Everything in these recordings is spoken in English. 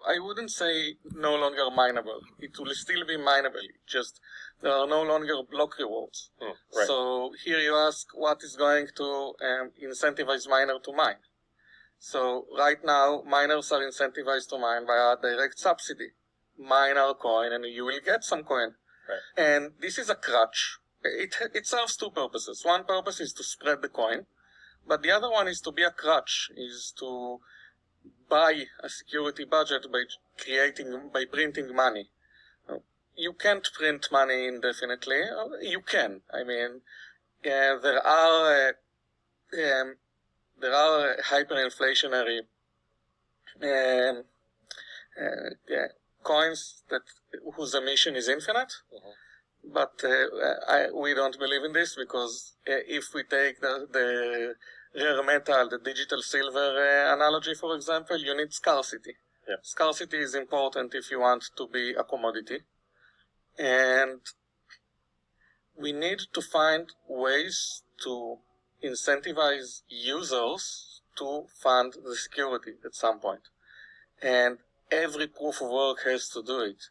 I wouldn't say no longer mineable. It will still be mineable. Just there are no longer block rewards. Right. So here you ask what is going to incentivize miner to mine. So right now, miners are incentivized to mine by a direct subsidy. Mine our coin and you will get some coin. Right. And this is a crutch. It serves two purposes. One purpose is to spread the coin, but the other one is to be a crutch, is to buy a security budget by printing money. You can't print money indefinitely. You can. I mean, there are hyperinflationary coins whose emission is infinite. But we don't believe in this because if we take the rare metal, the digital silver analogy, for example, you need scarcity. Yeah. Scarcity is important if you want to be a commodity. And we need to find ways to incentivize users to fund the security at some point. And every proof of work has to do it.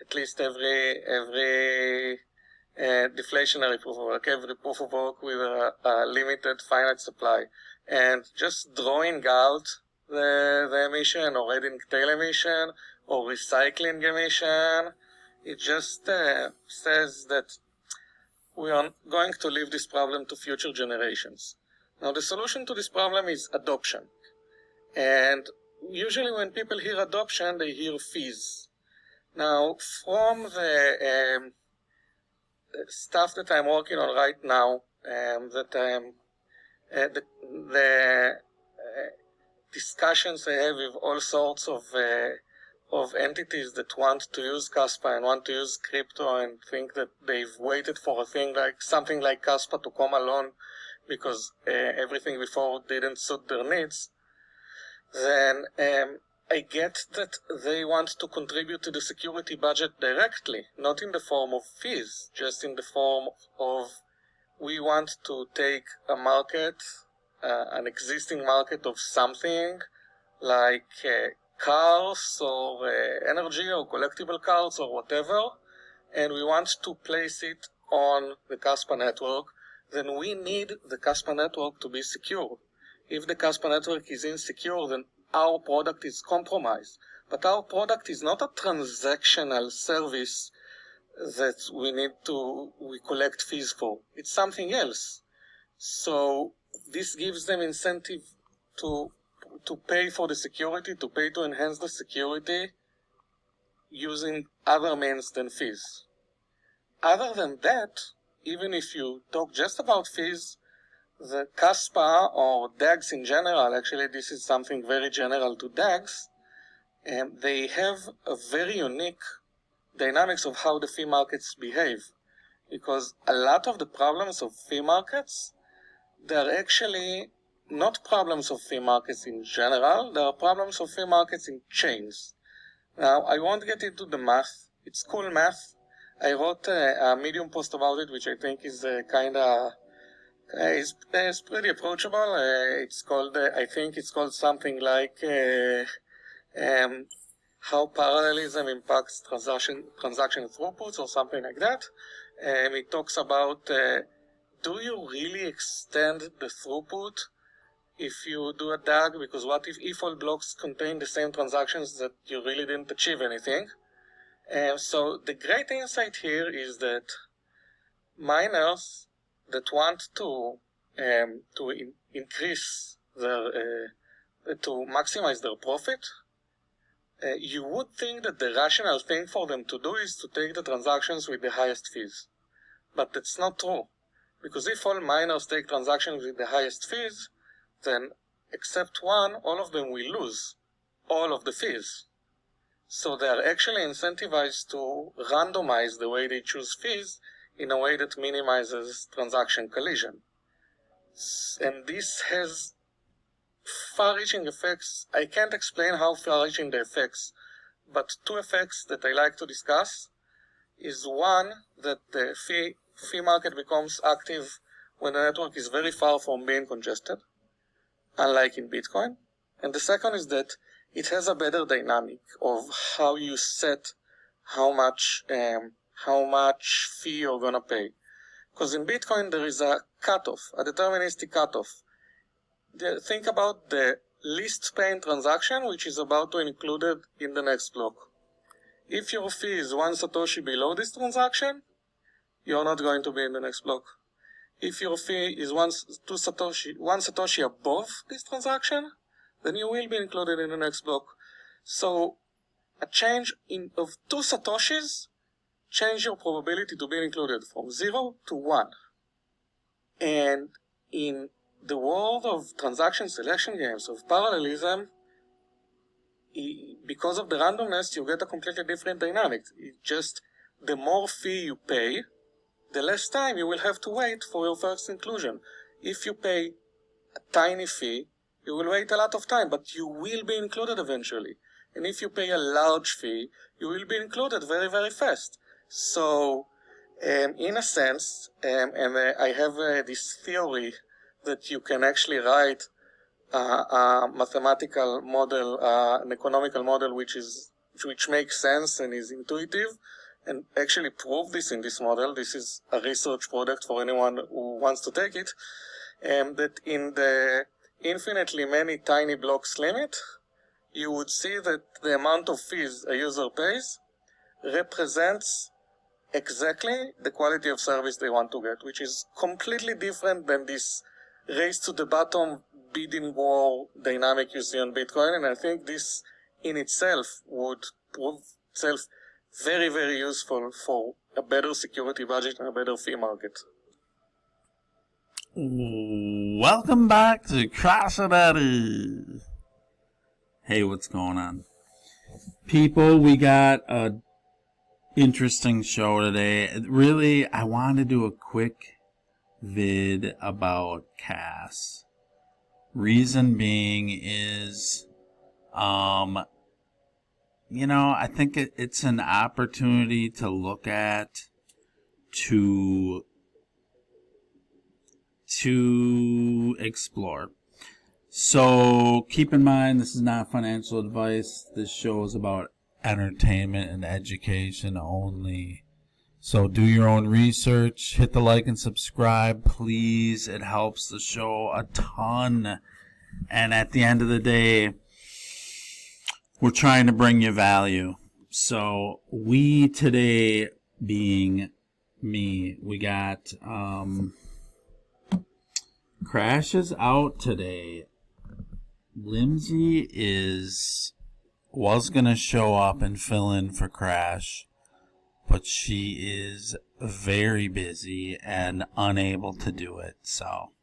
At least every deflationary proof of work, every proof of work with a limited finite supply. And just drawing out the emission or adding tail emission or recycling emission, it just says that we are going to leave this problem to future generations. Now, the solution to this problem is adoption. And usually when people hear adoption, they hear fees. Now, from the stuff that I'm working on right now, the discussions I have with all sorts of entities that want to use Kaspa and want to use crypto and think that they've waited for something like Kaspa to come along because everything before didn't suit their needs, then I get that they want to contribute to the security budget directly, not in the form of fees, just in the form of we want to take a market, an existing market of something like cars or energy or collectible cards or whatever, and we want to place it on the Kaspa network. Then we need the Kaspa network to be secure. If the Kaspa network is insecure, then our product is compromised. But our product is not a transactional service that we collect fees for. It's something else. So this gives them incentive to pay for the security, to pay to enhance the security using other means than fees. Other than that, even if you talk just about fees, the Kaspa or DAGs in general, actually this is something very general to DAGs, they have a very unique dynamics of how the fee markets behave. Because a lot of the problems of fee markets, they're actually not problems of fee markets in general, there are problems of fee markets in chains. Now, I won't get into the math, it's cool math. I wrote a Medium post about it, which I think is it's pretty approachable. It's called, I think it's called something like how parallelism impacts transaction throughputs or something like that. It talks about do you really extend the throughput if you do a DAG? Because what if all blocks contain the same transactions that you really didn't achieve anything? So the great insight here is that miners that want to increase their to maximize their profit, you would think that the rational thing for them to do is to take the transactions with the highest fees. But that's not true. Because if all miners take transactions with the highest fees, then except one, all of them will lose all of the fees. So they are actually incentivized to randomize the way they choose fees in a way that minimizes transaction collision. And this has far-reaching effects. I can't explain how far-reaching the effects, but two effects that I like to discuss is one, that the fee market becomes active when the network is very far from being congested, unlike in Bitcoin. And the second is that it has a better dynamic of how you set how much fee you're gonna pay. Because in Bitcoin there is a cutoff, a deterministic cutoff. Think about the least paying transaction, which is about to be included in the next block. If your fee is 1 Satoshi below this transaction, you're not going to be in the next block. If your fee is 1 Satoshi above this transaction, then you will be included in the next block. So a change of 2 Satoshis change your probability to be included from 0 to 1. And in the world of transaction selection games, of parallelism, because of the randomness, you get a completely different dynamic. The more fee you pay, the less time you will have to wait for your first inclusion. If you pay a tiny fee, you will wait a lot of time, but you will be included eventually. And if you pay a large fee, you will be included very, very fast. So, in a sense, I have this theory that you can actually write a mathematical model, an economical model which makes sense and is intuitive, and actually prove this in this model. This is a research product for anyone who wants to take it. That in the infinitely many tiny blocks limit, you would see that the amount of fees a user pays represents exactly the quality of service they want to get, which is completely different than this race to the bottom bidding war dynamic you see on Bitcoin. And I think this in itself would prove itself very, very useful for a better security budget and a better fee market. Welcome back to Kaspa. Hey, what's going on? People, we got a interesting show today. Really, I want to do a quick vid about Cas. Reason being is, I think it's an opportunity to look at to explore. So keep in mind, this is not financial advice. This show is about entertainment and education only. So do your own research. Hit the like and subscribe, please. It helps the show a ton. And at the end of the day, we're trying to bring you value. So we today, being me, we got Crash is out today. Lindsay was gonna show up and fill in for Crash, but she is very busy and unable to do it. So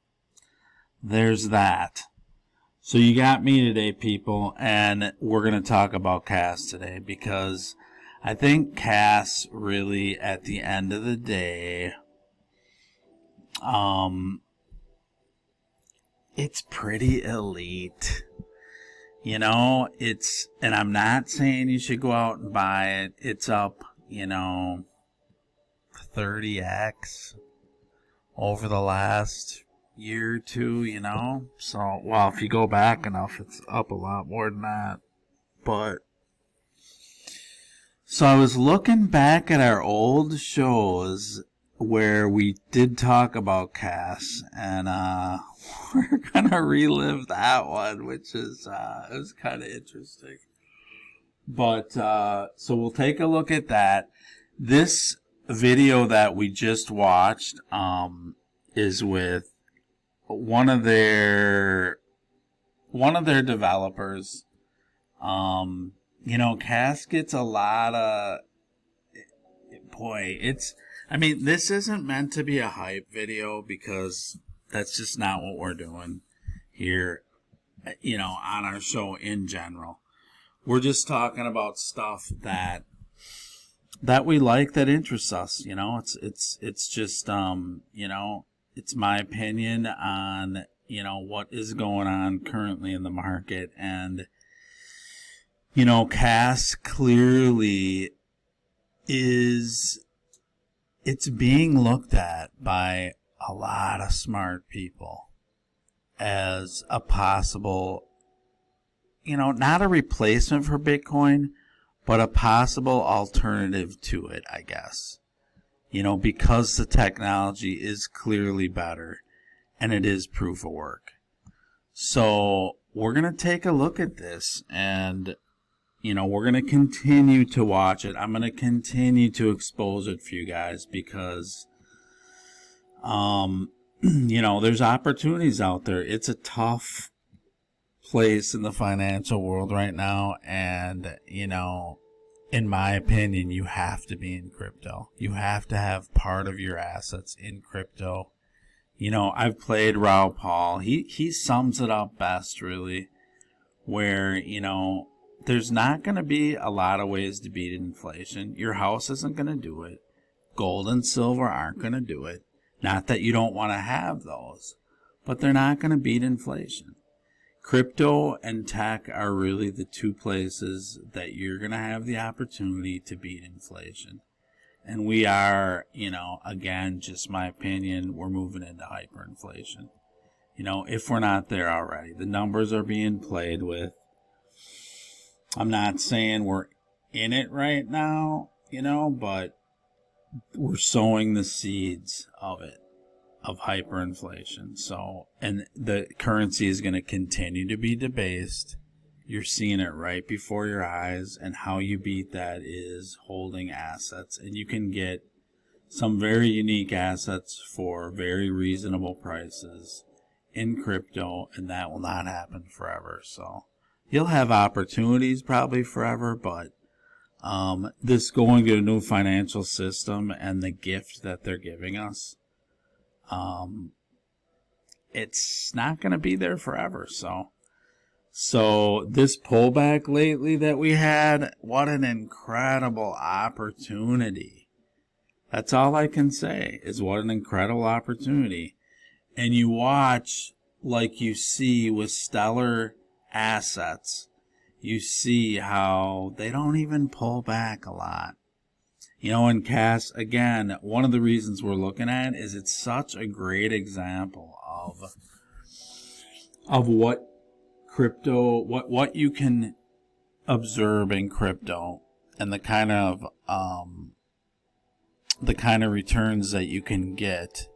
there's that. So you got me today, people, and we're gonna talk about Cas today because I think Cas really, at the end of the day, it's pretty elite. And I'm not saying you should go out and buy it. It's up, 30x over the last year or two, So, well, if you go back enough, it's up a lot more than that. But, so I was looking back at our old shows where we did talk about Cas, and we're gonna relive that one, which is it was kind of interesting. But so we'll take a look at that. This video that we just watched is with one of their developers. Cas gets a lot of this isn't meant to be a hype video because that's just not what we're doing here, on our show in general. We're just talking about stuff that we like, that interests us. It's just, it's my opinion on, what is going on currently in the market. And, Cas clearly it's being looked at by a lot of smart people as a possible, not a replacement for Bitcoin, but a possible alternative to it, I guess. Because the technology is clearly better and it is proof of work. So we're going to take a look at this, and, we're going to continue to watch it. I'm going to continue to expose it for you guys because, there's opportunities out there. It's a tough place in the financial world right now, and, in my opinion, you have to be in crypto. You have to have part of your assets in crypto. I've played Raoul Paul. He sums it up best, really, where, there's not going to be a lot of ways to beat inflation. Your house isn't going to do it. Gold and silver aren't going to do it. Not that you don't want to have those, but they're not going to beat inflation. Crypto and tech are really the two places that you're going to have the opportunity to beat inflation. And we are, again, just my opinion, we're moving into hyperinflation. If we're not there already. The numbers are being played with. I'm not saying we're in it right now, but we're sowing the seeds of it, of hyperinflation. So, and the currency is going to continue to be debased. You're seeing it right before your eyes, and how you beat that is holding assets. And you can get some very unique assets for very reasonable prices in crypto, and that will not happen forever. So you'll have opportunities probably forever, but this going to a new financial system and the gift that they're giving us, it's not going to be there forever. So this pullback lately that we had, what an incredible opportunity. That's all I can say, is what an incredible opportunity. And you watch, like you see with stellar assets, you see how they don't even pull back a lot. In Cas, again, one of the reasons we're looking at is it's such a great example of what crypto, what you can observe in crypto, and the kind of returns that you can get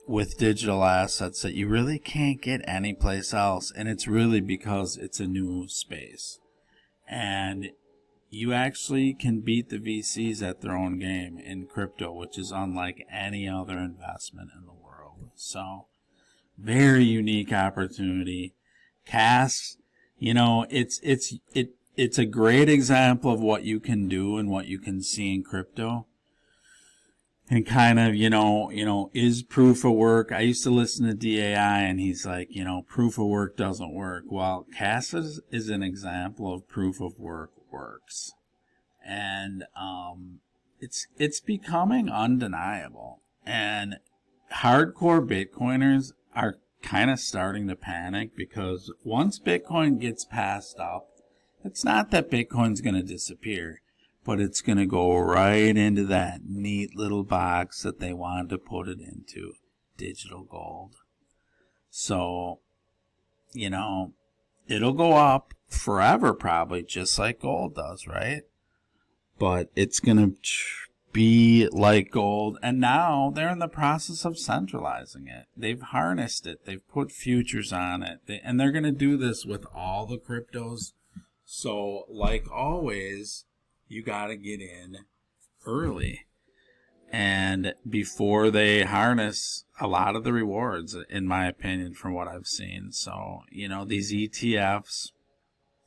with digital assets that you really can't get anyplace else. And it's really because it's a new space, and you actually can beat the VCs at their own game in crypto, which is unlike any other investment in the world. So very unique opportunity. Cas, it's a great example of what you can do and what you can see in crypto. And kind of, is proof of work. I used to listen to DAI, and he's like, proof of work doesn't work. Well, Cas is an example of proof of work works. And it's becoming undeniable. And hardcore Bitcoiners are kind of starting to panic, because once Bitcoin gets passed up, it's not that Bitcoin's going to disappear, but it's going to go right into that neat little box that they wanted to put it into, digital gold. So, it'll go up forever probably, just like gold does, right? But it's going to be like gold, and now they're in the process of centralizing it. They've harnessed it. They've put futures on it, and they're going to do this with all the cryptos. So, like always, you got to get in early, and before they harness a lot of the rewards, in my opinion, from what I've seen. So, these ETFs,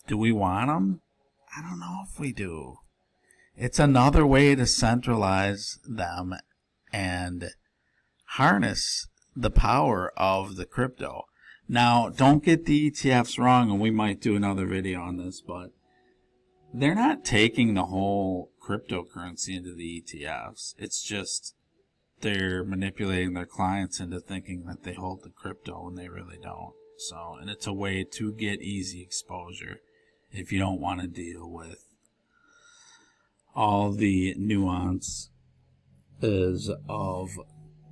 do we want them? I don't know if we do. It's another way to centralize them and harness the power of the crypto. Now, don't get the ETFs wrong, and we might do another video on this, but they're not taking the whole cryptocurrency into the ETFs. It's just they're manipulating their clients into thinking that they hold the crypto when they really don't. So, and it's a way to get easy exposure if you don't want to deal with all the nuance of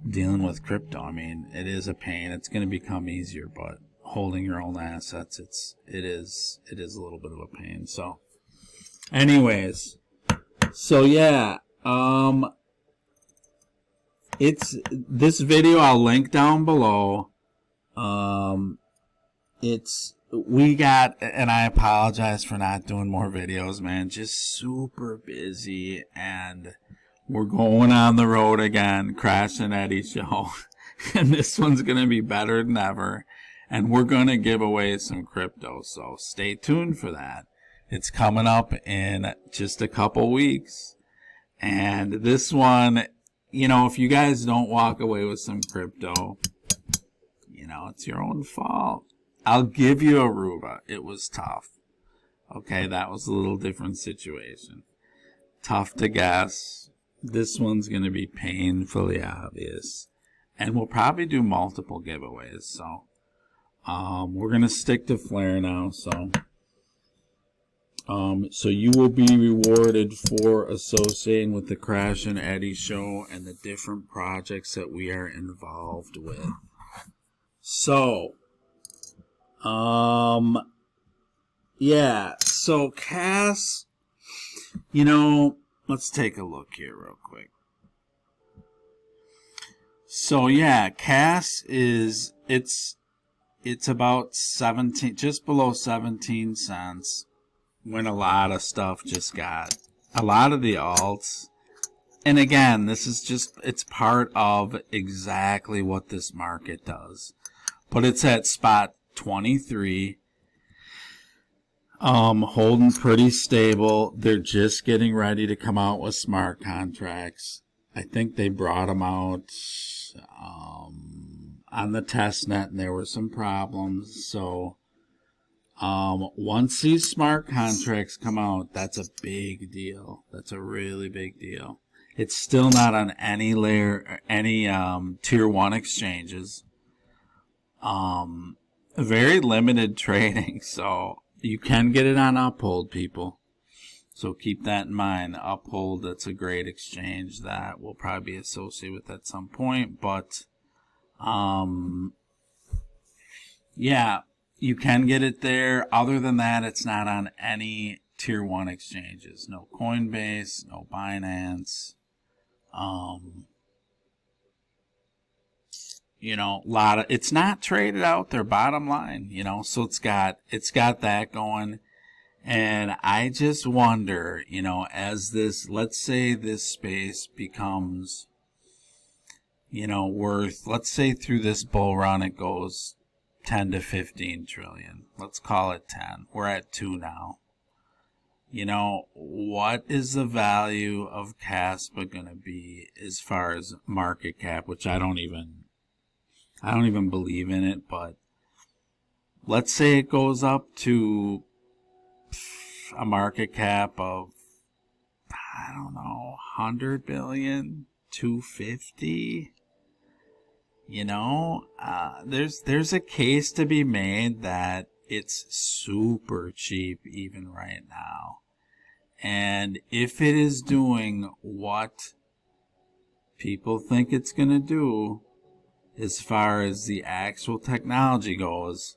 dealing with crypto. I mean, it is a pain. It's going to become easier, but holding your own assets, it is a little bit of a pain. So anyways, so yeah, it's this video I'll link down below. We got, and I apologize for not doing more videos, man, just super busy, and we're going on the road again, Crash and Edy show, and this one's gonna be better than ever, and we're gonna give away some crypto, so stay tuned for that. It's coming up in just a couple weeks, and this one, you know, if you guys don't walk away with some crypto, you know, it's your own fault. I'll give you Aruba. It was tough. Okay, that was a little different situation. Tough to guess. This one's going to be painfully obvious. And we'll probably do multiple giveaways. So, we're going to stick to Flare now. So you will be rewarded for associating with the Crash and Edy show and the different projects that we are involved with. So, yeah, so Cass, you know, let's take a look here real quick. So yeah, Cass is, it's about 17, just below 17 cents, when a lot of stuff just got, a lot of the alts, and again, this is just, it's part of exactly what this market does. But it's at spot 23, holding pretty stable. They're just getting ready to come out with smart contracts. I think they brought them out on the test net, and there were some problems. So once these smart contracts come out, that's a big deal. That's a really big deal. It's still not on any layer, any tier 1 exchanges. Very limited trading, so you can get it on Uphold, people. So keep that in mind. Uphold, that's a great exchange that we'll probably be associated with at some point, but yeah, you can get it there. Other than that, it's not on any tier 1 exchanges. No Coinbase, no Binance. You know, it's not traded out there, bottom line, you know, so it's got that going. And I just wonder, you know, as this, let's say this space becomes, you know, worth, let's say through this bull run it goes 10 to 15 trillion. Let's call it 10. We're at 2 now. You know, what is the value of Kaspa going to be as far as market cap, which I don't even believe in it, but let's say it goes up to a market cap of, I don't know, 100 billion, 250. You know, there's a case to be made that it's super cheap even right now. And if it is doing what people think it's going to do, as far as the actual technology goes,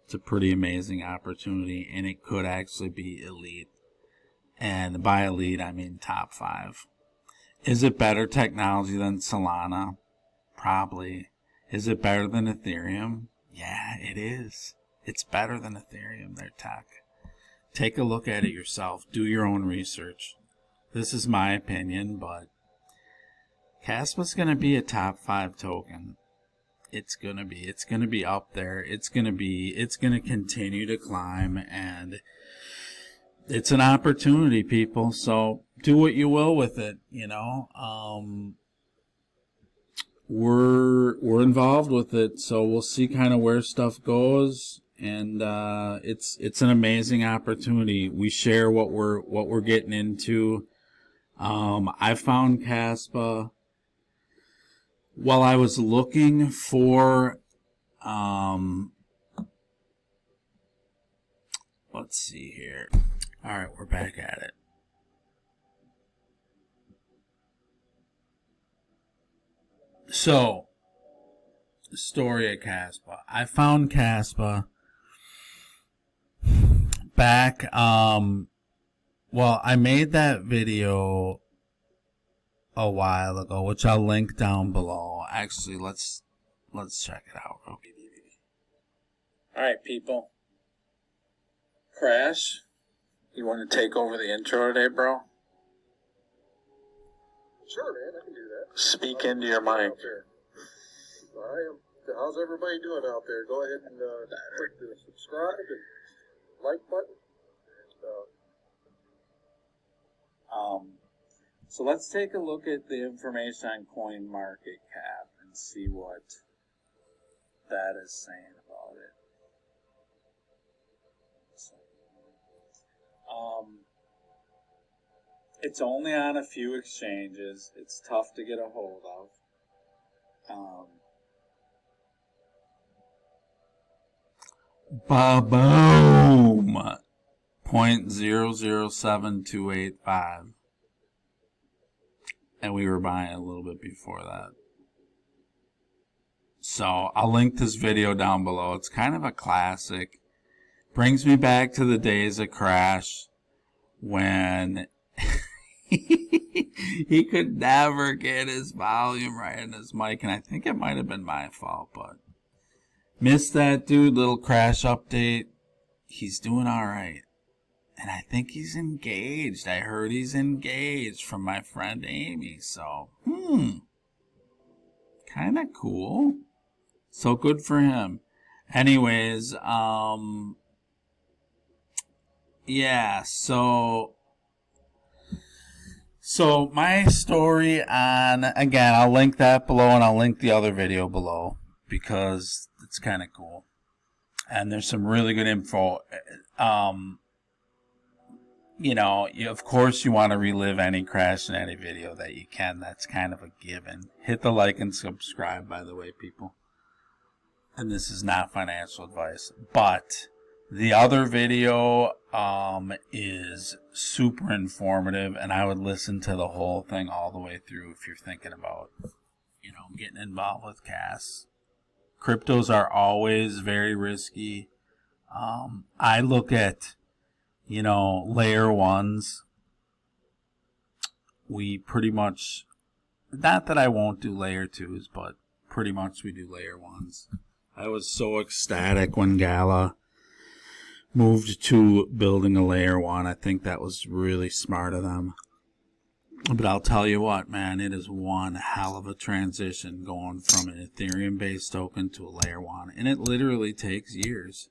it's a pretty amazing opportunity, and it could actually be elite. And by elite, I mean top 5. Is it better technology than Solana? Probably. Is it better than Ethereum? Yeah, it is. It's better than Ethereum, their tech. Take a look at it yourself. Do your own research. This is my opinion, but Kaspa's going to be a top 5 token. It's going to be up there. It's going to continue to climb, and it's an opportunity, people. So do what you will with it, you know. We're involved with it, so we'll see kind of where stuff goes, and it's an amazing opportunity. We share what we're getting into. I found Kaspa while I was looking for, let's see here. All right, we're back at it. So, story of Kaspa. I found Kaspa back, well, I made that video a while ago, which I'll link down below. Actually, let's check it out. Okay. Alright, people. Crash, you want to take over the intro today, bro? Sure, man, I can do that. Speak into your mic. How's everybody doing out there? Go ahead and click the subscribe and like button. So let's take a look at the information on CoinMarketCap and see what that is saying about it. It's only on a few exchanges. It's tough to get a hold of. Ba-boom! 0.007285. And we were buying a little bit before that. So I'll link this video down below. It's kind of a classic. Brings me back to the days of Crash when he could never get his volume right in his mic. And I think it might have been my fault, but missed that dude. Little Crash update. He's doing all right. And I think he's engaged. I heard he's engaged from my friend Amy. So, kind of cool. So good for him. Anyways, yeah, so my story on, again, I'll link that below and I'll link the other video below because it's kind of cool. And there's some really good info. You know, of course you want to relive any crash in any video that you can. That's kind of a given. Hit the like and subscribe, by the way, people. And this is not financial advice. But the other video is super informative, and I would listen to the whole thing all the way through if you're thinking about, you know, getting involved with CAS. Cryptos are always very risky. I look at, you know, layer ones. We pretty much, not that I won't do layer twos, but pretty much we do layer ones. I was so ecstatic when Gala moved to building a layer one. I think that was really smart of them. But I'll tell you what, man, it is one hell of a transition going from an Ethereum-based token to a layer one. And it literally takes years.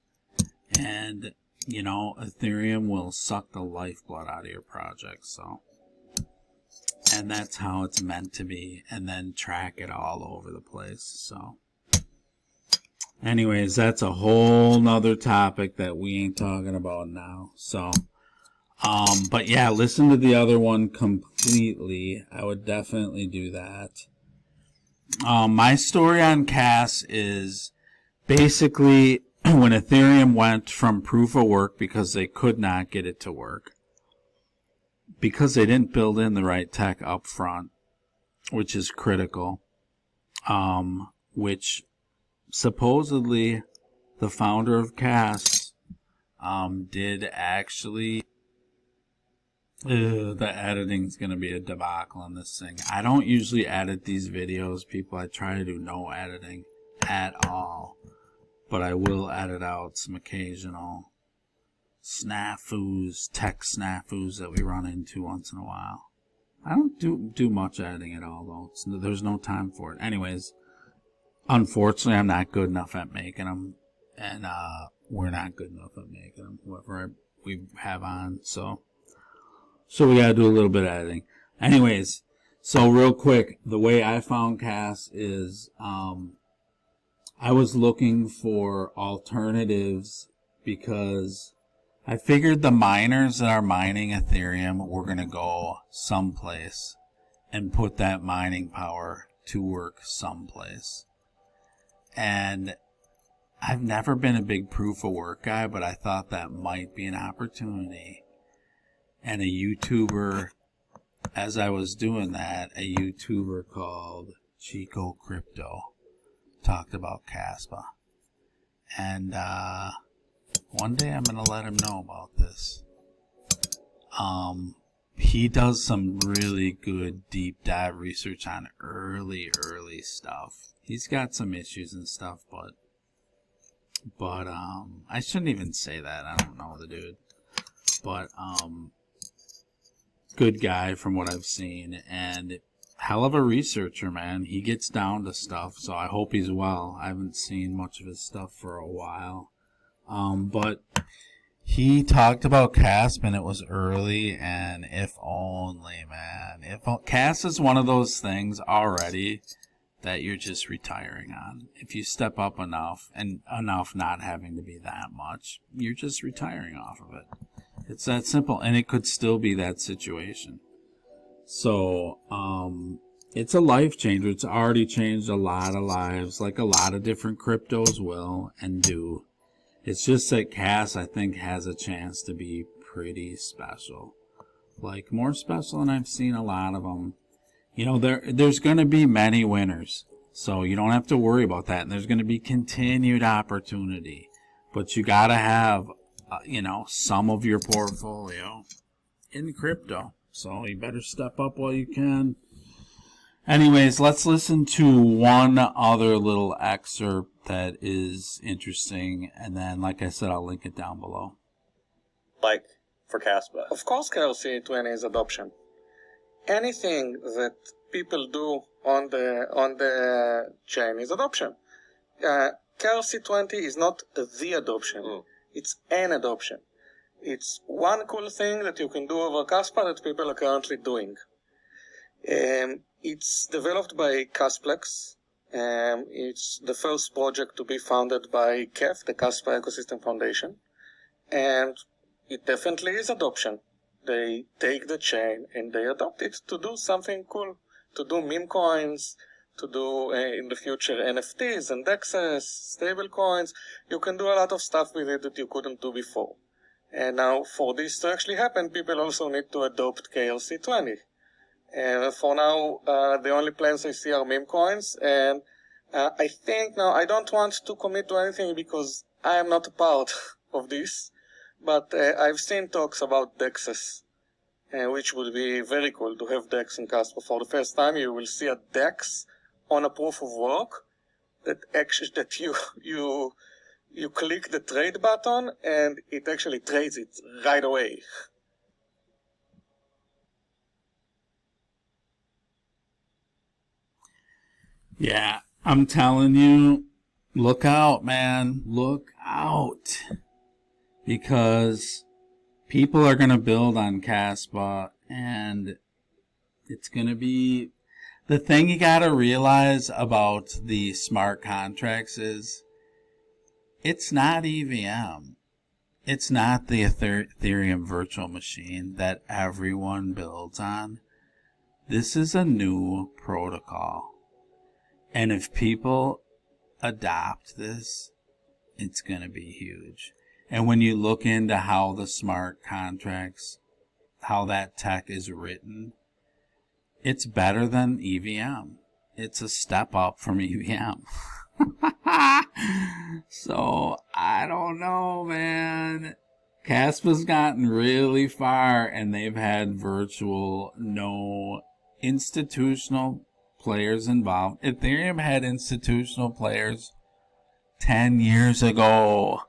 And, you know, Ethereum will suck the lifeblood out of your project, so. And that's how it's meant to be. And then track it all over the place, so. Anyways, that's a whole nother topic that we ain't talking about now. So, but yeah, listen to the other one completely. I would definitely do that. My story on CAS is basically when Ethereum went from proof of work because they could not get it to work. Because they didn't build in the right tech up front, which is critical. Which supposedly the founder of CAS did actually. The editing's going to be a debacle on this thing. I don't usually edit these videos, people. I try to do no editing at all. But I will edit out some occasional snafus, tech snafus that we run into once in a while. I don't do much editing at all, though. There's no time for it. Anyways, unfortunately, I'm not good enough at making them. And we're not good enough at making them, whoever we have on. So we gotta do a little bit of editing. Anyways, so real quick, the way I found CAS is I was looking for alternatives because I figured the miners that are mining Ethereum were gonna go someplace and put that mining power to work someplace. And I've never been a big proof of work guy, but I thought that might be an opportunity. And a YouTuber, as I was doing that, a YouTuber called Chico Crypto talked about Kaspa. And one day I'm going to let him know about this. He does some really good deep dive research on early stuff. He's got some issues and stuff, but I shouldn't even say that. I don't know the dude. But good guy from what I've seen, and hell of a researcher, man. He gets down to stuff, so I hope he's well. I haven't seen much of his stuff for a while. But he talked about Kaspa, and it was early, and if only, man. Kaspa is one of those things already that you're just retiring on. If you step up enough, and enough not having to be that much, you're just retiring off of it. It's that simple, and it could still be that situation. So, it's a life changer. It's already changed a lot of lives, like a lot of different cryptos will and do. It's just that Kaspa, I think, has a chance to be pretty special. Like, more special than I've seen a lot of them. You know, there's going to be many winners, so you don't have to worry about that. And there's going to be continued opportunity. But you got to have, some of your portfolio in crypto. So you better step up while you can. Anyways, let's listen to one other little excerpt that is interesting. And then, like I said, I'll link it down below. Like for Kaspa. Of course, KRC20 is adoption. Anything that people do on the chain is adoption. KRC20 is not the adoption. It's an adoption. It's one cool thing that you can do over Kaspa that people are currently doing. It's developed by Kasplex. It's the first project to be founded by KEF, the Kaspa Ecosystem Foundation. And it definitely is adoption. They take the chain and they adopt it to do something cool, to do meme coins, to do in the future NFTs and DEXs, stable coins. You can do a lot of stuff with it that you couldn't do before. And now for this to actually happen, people also need to adopt KRC20. And for now, the only plans I see are meme coins. And I think now I don't want to commit to anything because I am not a part of this. But I've seen talks about DEXs, which would be very cool to have DEX in Kaspa. For the first time, you will see a DEX on a proof of work that you click the trade button and it actually trades it right away. Yeah, I'm telling you, look out, man. Look out. Because people are going to build on Kaspa, and it's going to be... The thing you got to realize about the smart contracts is it's not EVM. It's not the Ethereum virtual machine that everyone builds on. This is a new protocol. And if people adopt this, it's going to be huge. And when you look into how the smart contracts, how that tech is written, it's better than EVM. It's a step up from EVM. So, I don't know, man. Kaspa's gotten really far, and they've had no institutional players involved. Ethereum had institutional players 10 years ago.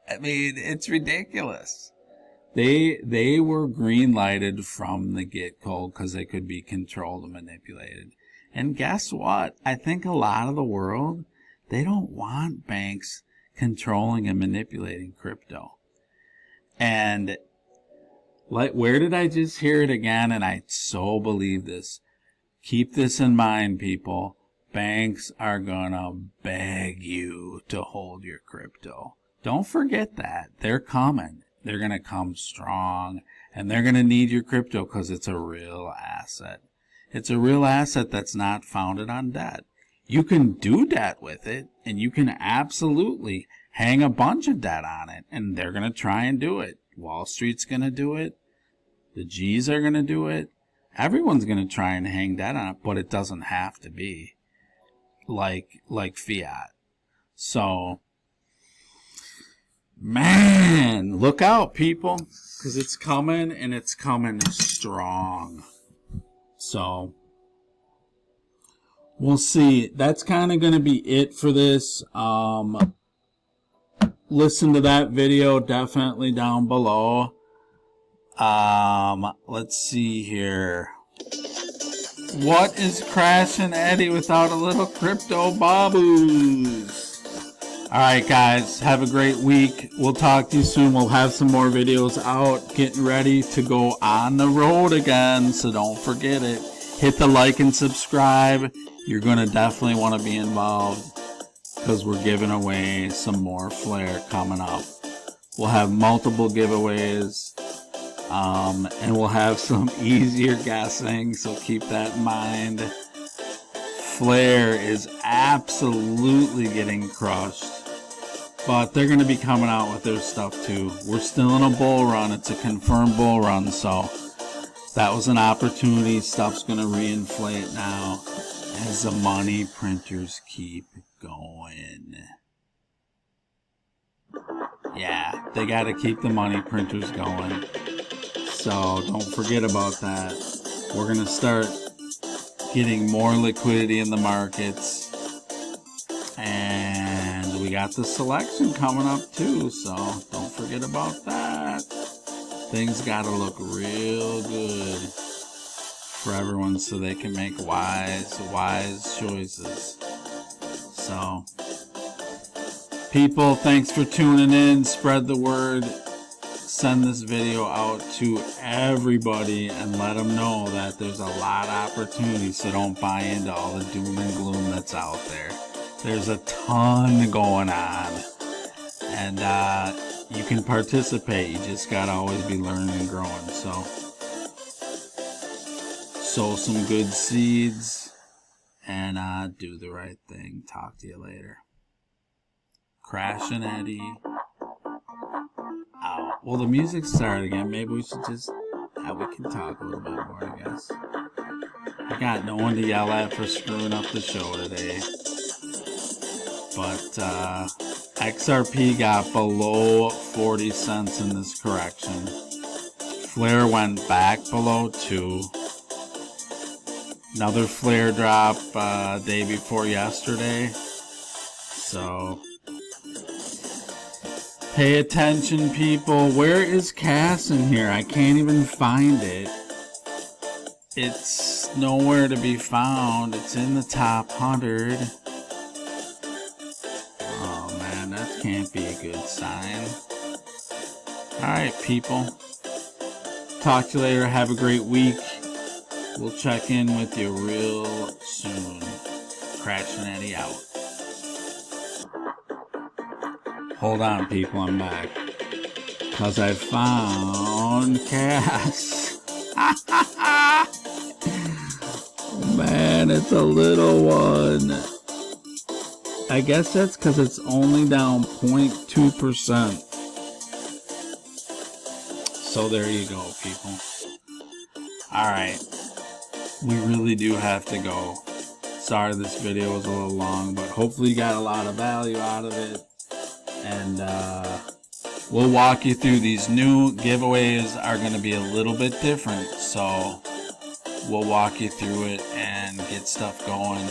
I mean, it's ridiculous. They were green-lighted from the get-go because they could be controlled and manipulated. And guess what? I think a lot of the world, they don't want banks controlling and manipulating crypto. And where did I just hear it again? And I so believe this. Keep this in mind, people. Banks are gonna beg you to hold your crypto. Don't forget that. They're coming. They're going to come strong, and they're going to need your crypto because it's a real asset. It's a real asset that's not founded on debt. You can do debt with it, and you can absolutely hang a bunch of debt on it, and they're going to try and do it. Wall Street's going to do it. The G's are going to do it. Everyone's going to try and hang debt on it, but it doesn't have to be. like fiat. So, man, look out, people, because it's coming, and it's coming strong. So, we'll see. That's kind of going to be it for this. Listen to that video definitely down below. Let's see here. What is crashing Edy without a little crypto baboos? Alright guys, have a great week. We'll talk to you soon. We'll have some more videos out, getting ready to go on the road again, so don't forget it. Hit the like and subscribe. You're going to definitely want to be involved, because we're giving away some more Flare coming up. We'll have multiple giveaways, and we'll have some easier guessing, so keep that in mind. Flare is absolutely getting crushed, but they're going to be coming out with their stuff too. We're still in a bull run. It's a confirmed bull run, so that was an opportunity. Stuff's going to reinflate now as the money printers keep going. Yeah, they got to keep the money printers going. So don't forget about that. We're going to start getting more liquidity in the markets. And we got the selection coming up too, so don't forget about that. Things got to look real good for everyone so they can make wise choices. So, people, thanks for tuning in. Spread the word. Send this video out to everybody and let them know that there's a lot of opportunities, so don't buy into all the doom and gloom that's out there. There's a ton going on, and you can participate. You just gotta always be learning and growing. So sow some good seeds and do the right thing. Talk to you later. Crashing Edy out. Well, the music started again. Maybe we should just we can talk a little bit more, I guess. I got no one to yell at for screwing up the show today. But XRP got below 40 cents in this correction. Flare went back below 2. Another Flare drop day before yesterday. So pay attention, people. Where is Cass in here? I can't even find it. It's nowhere to be found. It's in the top 100. Oh man, that can't be a good sign. Alright, people. Talk to you later. Have a great week. We'll check in with you real soon. Crashing Edy out. Hold on, people, I'm back. Because I found Cass. Man, it's a little one. I guess that's because it's only down 0.2%. So there you go, people. Alright. We really do have to go. Sorry this video was a little long, but hopefully you got a lot of value out of it. And we'll walk you through these new giveaways. Are going to be a little bit different, so we'll walk you through it and get stuff going.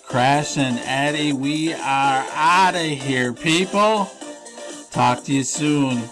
Crash and Edy, we are out of here, people. Talk to you soon.